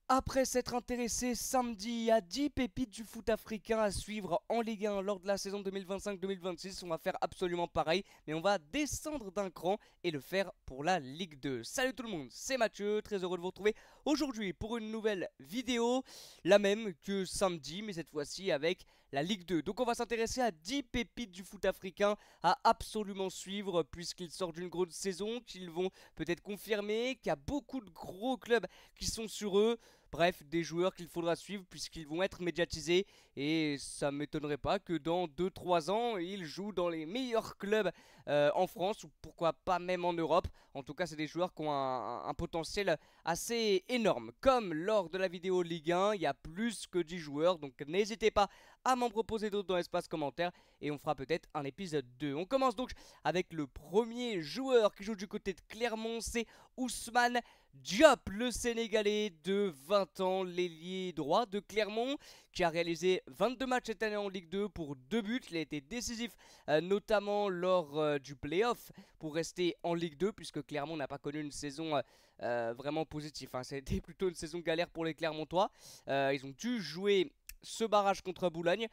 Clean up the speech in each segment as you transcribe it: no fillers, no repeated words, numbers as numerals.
Après s'être intéressé samedi à 10 pépites du foot africain à suivre en Ligue 1 lors de la saison 2025-2026, on va faire absolument pareil, mais on va descendre d'un cran et le faire pour la Ligue 2. Salut tout le monde, c'est Mathieu, très heureux de vous retrouver aujourd'hui pour une nouvelle vidéo, la même que samedi, mais cette fois-ci avec la Ligue 2. Donc on va s'intéresser à 10 pépites du foot africain à absolument suivre, puisqu'ils sortent d'une grosse saison, qu'ils vont peut-être confirmer, qu'il y a beaucoup de gros clubs qui sont sur eux. Bref, des joueurs qu'il faudra suivre puisqu'ils vont être médiatisés et ça ne m'étonnerait pas que dans 2-3 ans, ils jouent dans les meilleurs clubs en France ou pourquoi pas même en Europe. En tout cas, c'est des joueurs qui ont un potentiel assez énorme. Comme lors de la vidéo Ligue 1, il y a plus que 10 joueurs, donc n'hésitez pas à m'en proposer d'autres dans l'espace commentaire et on fera peut-être un épisode 2. On commence donc avec le premier joueur qui joue du côté de Clermont, c'est Ousmane Diop, le Sénégalais de 20 ans, l'ailier droit de Clermont, qui a réalisé 22 matchs cette année en Ligue 2 pour 2 buts. Il a été décisif, notamment lors du play-off pour rester en Ligue 2, puisque Clermont n'a pas connu une saison vraiment positive. Hein. Ça a été plutôt une saison galère pour les Clermontois. Ils ont dû jouer ce barrage contre Boulogne.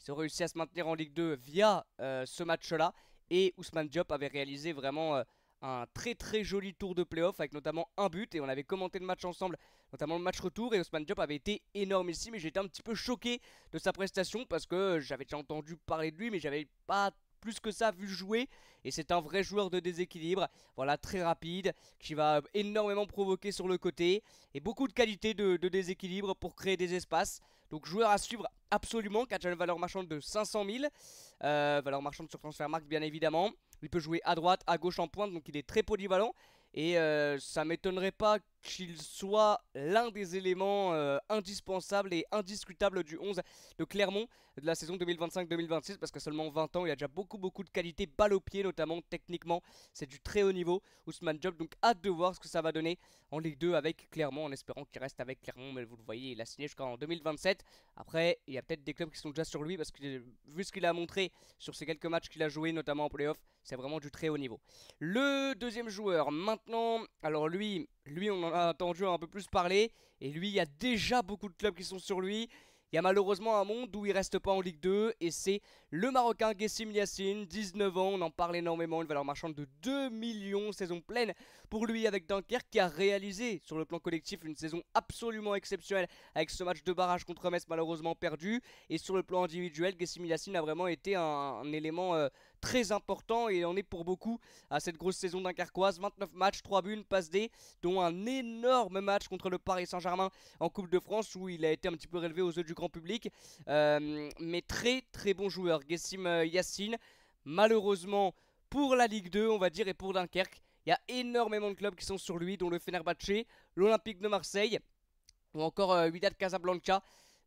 Ils ont réussi à se maintenir en Ligue 2 via ce match-là. Et Ousmane Diop avait réalisé vraiment un très très joli tour de playoff avec notamment un but et on avait commenté le match ensemble, notamment le match retour et Ousmane Diop avait été énorme ici mais j'étais un petit peu choqué de sa prestation parce que j'avais déjà entendu parler de lui mais j'avais pas plus que ça vu jouer et c'est un vrai joueur de déséquilibre, voilà très rapide qui va énormément provoquer sur le côté et beaucoup de qualité de déséquilibre pour créer des espaces, donc joueur à suivre absolument qui a déjà une valeur marchande de 500 000, valeur marchande sur Transfermarkt bien évidemment. Il peut jouer à droite, à gauche en pointe, donc il est très polyvalent. Et ça m'étonnerait pas qu'il soit l'un des éléments indispensables et indiscutables du 11 de Clermont de la saison 2025-2026 parce que seulement 20 ans, il a déjà beaucoup de qualité balle au pied notamment techniquement, c'est du très haut niveau Ousmane Diop, donc hâte de voir ce que ça va donner en Ligue 2 avec Clermont en espérant qu'il reste avec Clermont, mais vous le voyez, il a signé jusqu'en 2027. Après, il y a peut-être des clubs qui sont déjà sur lui parce que vu ce qu'il a montré sur ces quelques matchs qu'il a joué notamment en playoff, c'est vraiment du très haut niveau. Le deuxième joueur maintenant, alors lui on en a entendu un peu plus parler et lui il y a déjà beaucoup de clubs qui sont sur lui. Il y a malheureusement un monde où il reste pas en Ligue 2 et c'est le Marocain Guessim Yassine, 19 ans, on en parle énormément, une valeur marchande de 2 millions, saison pleine pour lui avec Dunkerque qui a réalisé sur le plan collectif une saison absolument exceptionnelle avec ce match de barrage contre Metz malheureusement perdu et sur le plan individuel Guessim Yassine a vraiment été un élément très important et en est pour beaucoup à cette grosse saison dunkerquoise. 29 matchs, 3 buts, une passe D, dont un énorme match contre le Paris Saint-Germain en Coupe de France où il a été un petit peu relevé aux yeux du grand public. Mais très très bon joueur, Guessim Yassine. Malheureusement pour la Ligue 2, on va dire, et pour Dunkerque, il y a énormément de clubs qui sont sur lui, dont le Fenerbahçe, l'Olympique de Marseille ou encore Wydad Casablanca.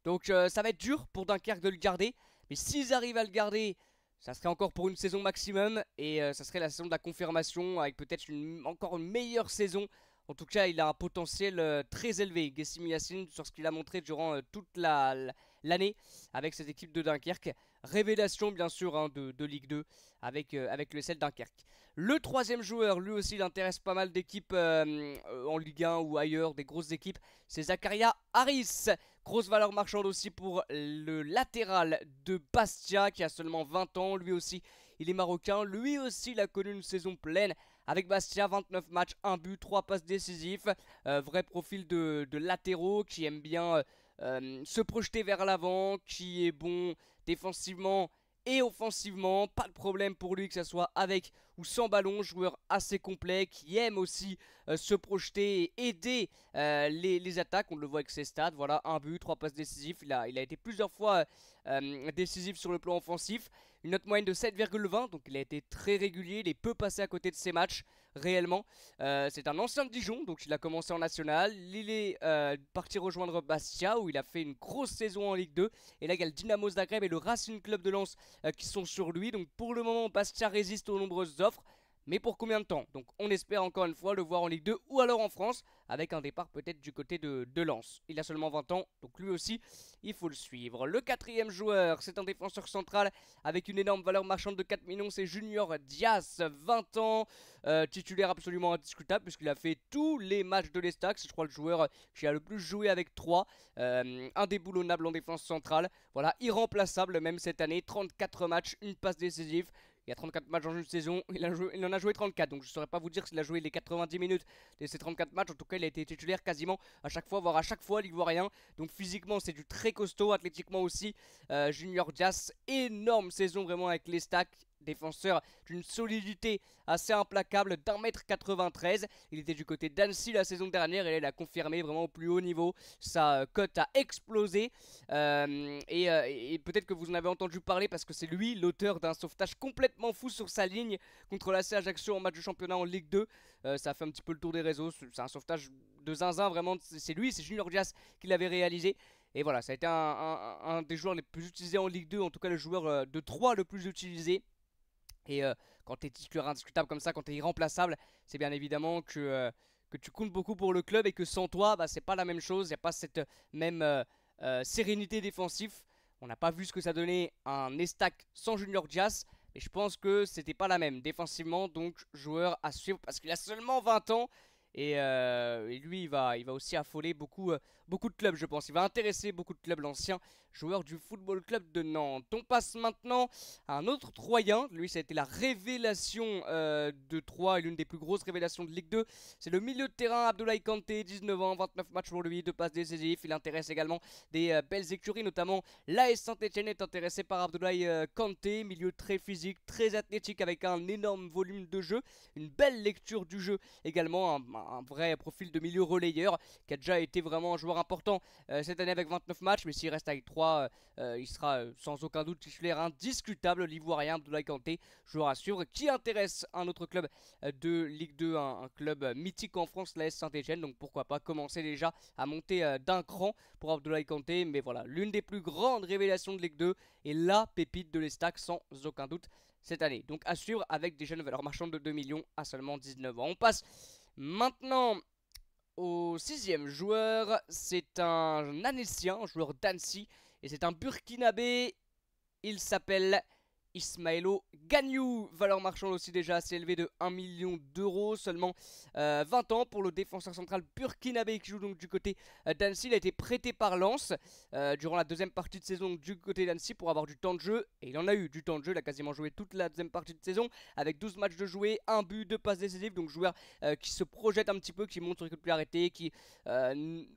Donc ça va être dur pour Dunkerque de le garder. Mais s'ils arrivent à le garder, ça serait encore pour une saison maximum. Et ça serait la saison de la confirmation avec peut-être encore une meilleure saison. En tout cas, il a un potentiel très élevé, Guessim Yassine, sur ce qu'il a montré durant toute l'année avec cette équipe de Dunkerque. Révélation, bien sûr, hein, de Ligue 2 avec le SL Dunkerque. Le troisième joueur, lui aussi, il intéresse pas mal d'équipes en Ligue 1 ou ailleurs, des grosses équipes. C'est Zakaria Harris. Grosse valeur marchande aussi pour le latéral de Bastia qui a seulement 20 ans. Lui aussi, il est marocain. Lui aussi, il a connu une saison pleine avec Bastia, 29 matchs, 1 but, 3 passes décisifs. Vrai profil de latéraux qui aime bien se projeter vers l'avant, qui est bon défensivement et offensivement, pas de problème pour lui que ce soit avec ou sans ballon, joueur assez complet qui aime aussi se projeter et aider les attaques, on le voit avec ses stats, voilà, un but, 3 passes décisives, il a été plusieurs fois décisif sur le plan offensif, une note moyenne de 7,20, donc il a été très régulier, il est peu passé à côté de ses matchs, réellement, c'est un ancien de Dijon, donc il a commencé en national, il est parti rejoindre Bastia où il a fait une grosse saison en Ligue 2, et là il y a le Dynamo Zagreb et le Racing Club de Lens qui sont sur lui, donc pour le moment Bastia résiste aux nombreuses offres, Mais pour combien de temps? Donc on espère encore une fois le voir en Ligue 2 ou alors en France, avec un départ peut-être du côté de Lens. Il a seulement 20 ans, donc lui aussi, il faut le suivre. Le quatrième joueur, c'est un défenseur central avec une énorme valeur marchande de 4 millions, c'est Junior Diaz, 20 ans, titulaire absolument indiscutable puisqu'il a fait tous les matchs de l'Estac. C'est je crois le joueur qui a le plus joué avec 3, indéboulonnable en défense centrale. Voilà, irremplaçable même cette année, 34 matchs, une passe décisive. Il y a 34 matchs dans une saison, il en a joué 34, donc je ne saurais pas vous dire s'il a joué les 90 minutes de ces 34 matchs. En tout cas, il a été titulaire quasiment à chaque fois, voire à chaque fois, l'Ivoirien. Donc physiquement, c'est du très costaud, athlétiquement aussi. Junior Diaz, énorme saison vraiment avec les stacks. Défenseur d'une solidité assez implacable, d'1m93. Il était du côté d'Annecy la saison dernière et il a confirmé vraiment au plus haut niveau. Sa cote a explosé. Et peut-être que vous en avez entendu parler parce que c'est lui l'auteur d'un sauvetage complètement fou sur sa ligne contre l'AC Ajaccio en match de championnat en Ligue 2. Ça a fait un petit peu le tour des réseaux. C'est un sauvetage de zinzin, vraiment. C'est lui, c'est Junior Diaz qui l'avait réalisé. Et voilà, ça a été un des joueurs les plus utilisés en Ligue 2, en tout cas le joueur de 3 le plus utilisé. Et quand tu es titulaire indiscutable comme ça, quand tu es irremplaçable, c'est bien évidemment que tu comptes beaucoup pour le club et que sans toi, bah, c'est pas la même chose. Il n'y a pas cette même sérénité défensive. On n'a pas vu ce que ça donnait un Estac sans Junior Diaz. Et je pense que c'était pas la même défensivement. Donc, joueur à suivre parce qu'il a seulement 20 ans. Et lui, il va aussi affoler beaucoup de clubs, je pense. Il va intéresser beaucoup de clubs, l'ancien joueur du Football Club de Nantes. On passe maintenant à un autre Troyen. Lui, ça a été la révélation de Troyes et l'une des plus grosses révélations de Ligue 2. C'est le milieu de terrain Abdoulaye Kanté, 19 ans, 29 matchs pour lui, 2 passes décisives. Il intéresse également des belles écuries, notamment l'AS Saint-Etienne est intéressé par Abdoulaye Kanté. Milieu très physique, très athlétique avec un énorme volume de jeu. Une belle lecture du jeu également, un vrai profil de milieu relayeur qui a déjà été vraiment un joueur important cette année avec 29 matchs. Mais s'il reste avec 3, il sera sans aucun doute titulaire indiscutable. L'Ivoirien Abdoulaye Kanté, joueur à suivre, qui intéresse un autre club de Ligue 2, un club mythique en France, l'AS Saint-Etienne. Donc pourquoi pas commencer déjà à monter d'un cran pour Abdoulaye Kanté. Mais voilà, l'une des plus grandes révélations de Ligue 2 et la pépite de l'Estac sans aucun doute cette année. Donc à suivre avec des jeunes valeurs marchandes de 2 millions à seulement 19 ans. On passe maintenant au 6ème joueur. C'est un Annécien, un joueur d'Annecy. Et c'est un Burkinabé. Il s'appelle Ismaëlo Gagnou, valeur marchande aussi déjà assez élevée de 1 million d'euros, seulement 20 ans pour le défenseur central burkinabé qui joue donc du côté d'Annecy. Il a été prêté par Lens durant la deuxième partie de saison du côté d'Annecy pour avoir du temps de jeu, et il en a eu du temps de jeu. Il a quasiment joué toute la deuxième partie de saison avec 12 matchs de jouer, 1 but, 2 passes décisives, donc joueur qui se projette un petit peu, qui montre qu'il peut arrêter, qui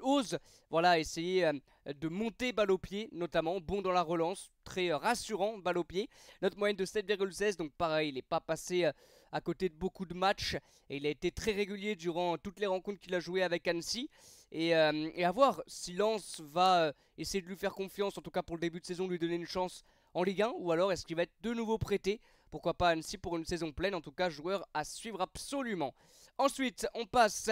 ose voilà, essayer de monter balle au pied, notamment bon dans la relance, très rassurant balle au pied. Notre moyenne de 7,16, donc pareil, il n'est pas passé à côté de beaucoup de matchs et il a été très régulier durant toutes les rencontres qu'il a joué avec Annecy. Et à voir si Lens va essayer de lui faire confiance, en tout cas pour le début de saison, lui donner une chance en Ligue 1, ou alors est-ce qu'il va être de nouveau prêté, pourquoi pas Annecy pour une saison pleine. En tout cas, joueur à suivre absolument. Ensuite, on passe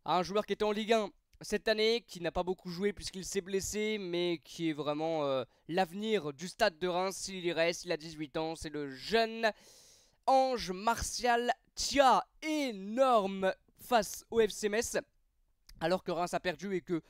à un joueur qui était en Ligue 1 cette année, qui n'a pas beaucoup joué puisqu'il s'est blessé, mais qui est vraiment l'avenir du Stade de Reims s'il y reste. Il a 18 ans, c'est le jeune Ange Martial Tia, énorme face au FC Metz, alors que Reims a perdu et que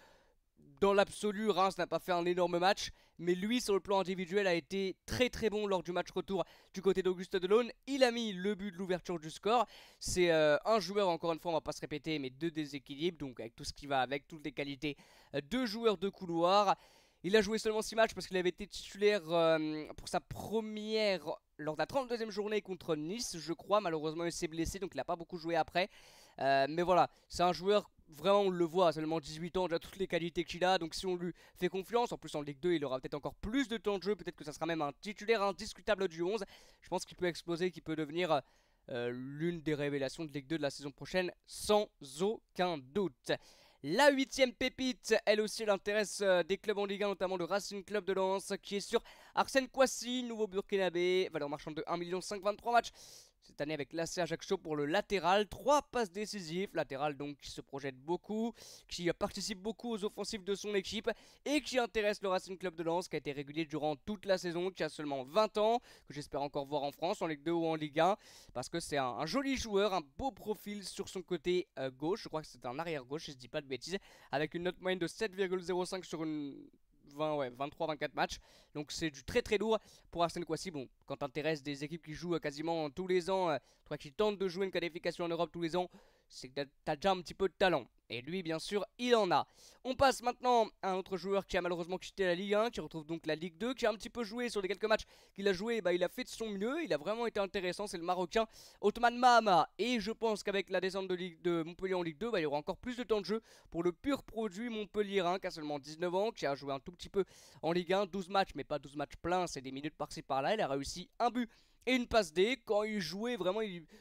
dans l'absolu, Reims n'a pas fait un énorme match, mais lui, sur le plan individuel, a été très très bon lors du match retour du côté d'Auguste Delaune. Il a mis le but de l'ouverture du score. C'est un joueur, encore une fois, on va pas se répéter, mais de déséquilibre, donc avec tout ce qui va avec, toutes les qualités de joueur de couloir. Il a joué seulement 6 matchs parce qu'il avait été titulaire pour sa première lors de la 32e journée contre Nice, je crois. Malheureusement, il s'est blessé, donc il n'a pas beaucoup joué après. Mais voilà, c'est un joueur, vraiment on le voit, seulement 18 ans, déjà toutes les qualités qu'il a. Donc si on lui fait confiance, en plus en Ligue 2, il aura peut-être encore plus de temps de jeu. Peut-être que ça sera même un titulaire indiscutable du 11. Je pense qu'il peut exploser, qu'il peut devenir l'une des révélations de Ligue 2 de la saison prochaine, sans aucun doute. La 8ème pépite, elle aussi, elle intéresse des clubs en Ligue 1, notamment le Racing Club de Lens, qui est sur Arsène Kouassi, nouveau burkinabé, valeur marchande de 1,5 million, 23 matchs. cette année avec l'AC Ajaccio pour le latéral. 3 passes décisives, latéral donc qui se projette beaucoup, qui participe beaucoup aux offensives de son équipe et qui intéresse le Racing Club de Lens, qui a été régulier durant toute la saison, qui a seulement 20 ans, que j'espère encore voir en France, en Ligue 2 ou en Ligue 1, parce que c'est un joli joueur, un beau profil sur son côté gauche. Je crois que c'est un arrière gauche, si je dis pas de bêtises, avec une note moyenne de 7,05 sur une 23-24 matchs. Donc c'est du très très lourd pour Arsène Kouassi. Bon, quand t'intéresses des équipes qui jouent quasiment tous les ans, toi qui tentes de jouer une qualification en Europe tous les ans, c'est que t'as déjà un petit peu de talent. Et lui, bien sûr, il en a. On passe maintenant à un autre joueur qui a malheureusement quitté la Ligue 1, qui retrouve donc la Ligue 2, qui a un petit peu joué sur les quelques matchs qu'il a joué. Il a fait de son mieux, il a vraiment été intéressant. C'est le Marocain Othman Mahama. Et je pense qu'avec la descente de Montpellier en Ligue 2, il y aura encore plus de temps de jeu pour le pur produit montpelliérain, qui a seulement 19 ans, qui a joué un tout petit peu en Ligue 1, 12 matchs, mais pas 12 matchs pleins, c'est des minutes par-ci par-là. Il a réussi un but et une passe D. Quand il jouait vraiment,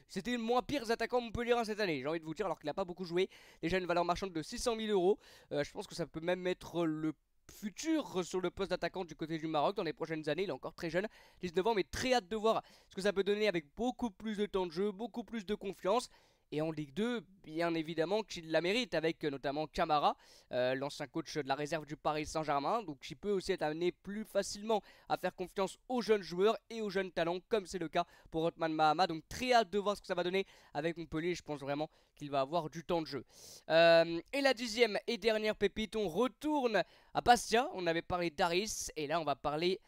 c'était le moins pire attaquant montpelliérain cette année, j'ai envie de vous dire, alors qu'il n'a pas beaucoup joué. Déjà une valeur marchande de 600 000 euros. Je pense que ça peut même être le futur sur le poste d'attaquant du côté du Maroc dans les prochaines années. Il est encore très jeune, 19 ans, mais très hâte de voir ce que ça peut donner avec beaucoup plus de temps de jeu, beaucoup plus de confiance. Et en Ligue 2, bien évidemment qu'il la mérite, avec notamment Camara, l'ancien coach de la réserve du Paris Saint-Germain, donc qui peut aussi être amené plus facilement à faire confiance aux jeunes joueurs et aux jeunes talents, comme c'est le cas pour Othman Mahama. Donc très hâte de voir ce que ça va donner avec Montpellier. Je pense vraiment qu'il va avoir du temps de jeu. Et la 10e et dernière pépite, on retourne à Bastia. On avait parlé d'Aris, et là on va parler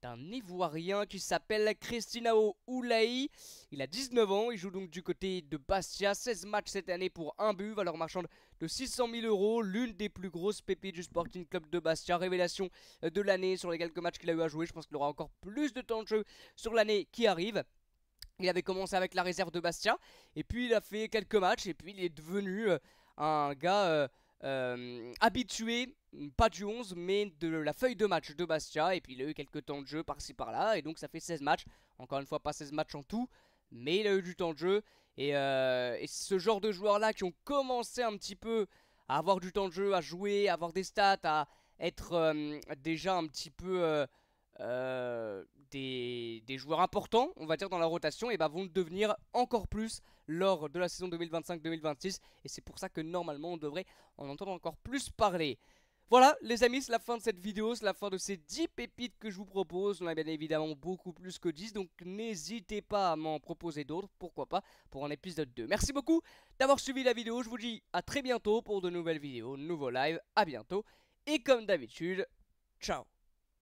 d'un Ivoirien qui s'appelle Christinao Oulaï. Il a 19 ans, il joue donc du côté de Bastia, 16 matchs cette année pour un but, valeur marchande de 600 000 euros, l'une des plus grosses pépites du Sporting Club de Bastia, révélation de l'année sur les quelques matchs qu'il a eu à jouer. Je pense qu'il aura encore plus de temps de jeu sur l'année qui arrive. Il avait commencé avec la réserve de Bastia, et puis il a fait quelques matchs, et puis il est devenu un gars habitué, pas du 11, mais de la feuille de match de Bastia. Et puis il a eu quelques temps de jeu par-ci par-là, et donc ça fait 16 matchs. Encore une fois, pas 16 matchs en tout, mais il a eu du temps de jeu. Et ce genre de joueurs-là qui ont commencé un petit peu à avoir du temps de jeu, à jouer, à avoir des stats, à être déjà un petit peu des joueurs importants, on va dire, dans la rotation, et vont le devenir encore plus lors de la saison 2025-2026. Et c'est pour ça que normalement on devrait en entendre encore plus parler. Voilà les amis, c'est la fin de cette vidéo, c'est la fin de ces 10 pépites que je vous propose. On a bien évidemment beaucoup plus que 10, donc n'hésitez pas à m'en proposer d'autres, pourquoi pas, pour un épisode 2. Merci beaucoup d'avoir suivi la vidéo, je vous dis à très bientôt pour de nouvelles vidéos, nouveaux lives, à bientôt. Et comme d'habitude, ciao.